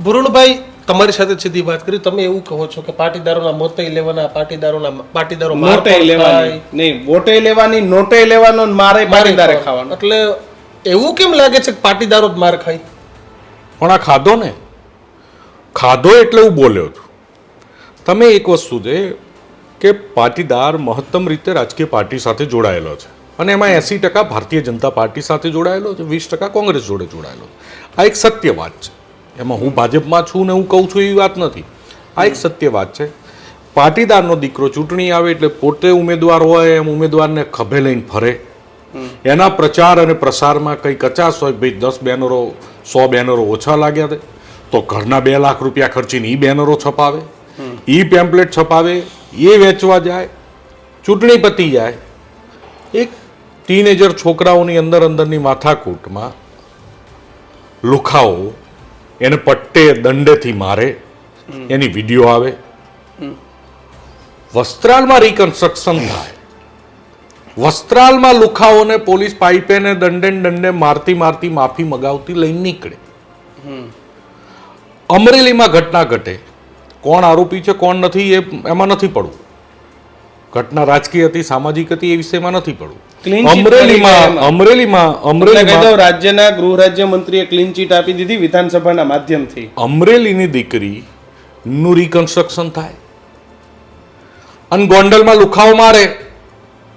વરુણભાઈ, તમારી સાથે સીધી વાત કરી. તમે એવું કહો છો કે પાટીદારોના મોતે લેવાના, પાટીદારો નોટે લેવાની નહીં, વોટે લેવાની, નોટે લેવાનો, મારે પાટીદારે ખાવાનો. એટલે એવું કેમ લાગે છે કે પાટીદારો જ માર ખાય? પણ આ ખાધો ને, ખાધો એટલે હું બોલ્યો છું. તમે એક વસ્તુ છે કે પાટીદાર મહત્તમ રીતે રાજકીય પાર્ટી સાથે જોડાયેલો છે અને એમાં 80% ભારતીય જનતા પાર્ટી સાથે જોડાયેલો છે, 20% કોંગ્રેસ જોડે જોડાયેલો છે. આ એક સત્ય વાત છે. એમાં હું ભાજપમાં છું ને હું કહું છું એવી વાત નથી. આ એક સત્ય વાત છે. પાટીદારનો દીકરો ચૂંટણી આવે એટલે પોતે ઉમેદવાર હોય એમ ઉમેદવારને ખભે લઈને ફરે. એના પ્રચાર અને પ્રસારમાં કંઈ કચાશ હોય, ભાઈ 10 બેનરો 100 બેનરો ઓછા લાગ્યા છે તો ઘરના 2 લાખ રૂપિયા ખર્ચીને એ બેનરો છપાવે, એ પેમ્પલેટ છપાવે, એ વેચવા જાય, ચૂંટણી પતી જાય. એક ટીનેજર છોકરાઓની અંદરની માથાકૂટમાં લુખાઓ એને પટ્ટે દંડેથી મારે, એની વિડીયો આવે. વસ્ત્રાલમાં રિકન્સ્ટ્રક્શન થાય, વસ્ત્રાલમાં લુખાઓને પોલીસ પાઇપેને દંડે મારતી માફી મગાવતી લઈને નીકળે. અમરેલીમાં ઘટના ઘટે, કોણ આરોપી છે કોણ નથી એમાં નથી પડવું. ઘટના રાજકીય હતી, સામાજિક હતી, એ વિષયમાં નથી પડવું. અમરેલીમાં રાજ્યના ગૃહ રાજ્ય મંત્રીએ ક્લીન ચીટ આપી દીધી વિધાનસભાના માધ્યમથી. અમરેલીની દીકરી નું રિકન્સ્ટ્રક્શન થાય અને ગોંડલમાં લુખાઓ મારે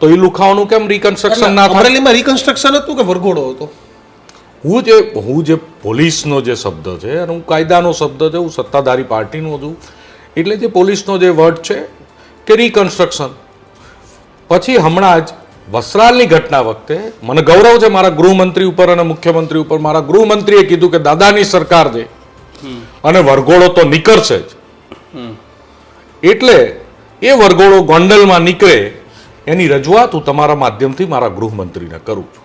તો એ લુખાઓનું કેમ રિકન્સ્ટ્રક્શન ના થાય? અમરેલીમાં રિકન્સ્ટ્રક્શન હતું કે વરઘોડો હતો? હું જે પોલીસનો જે શબ્દ છે અને હું કાયદાનો શબ્દ છે, હું સત્તાધારી પાર્ટીનો છું, એટલે જે પોલીસનો જે વર્ડ છે કે રિકન્સ્ટ્રક્શન. પછી હમણાં જ વસ્ત્રાલની ઘટના વખતે મને ગૌરવ છે મારા ગૃહમંત્રી ઉપર અને મુખ્યમંત્રી ઉપર. મારા ગૃહમંત્રીએ કીધું કે દાદાની સરકાર છે અને વરઘોડો તો નીકળશે જ. એટલે એ વરઘોડો ગોંડલમાં નીકળે એની રજૂઆત હું તમારા માધ્યમથી મારા ગૃહમંત્રીને કરું છું.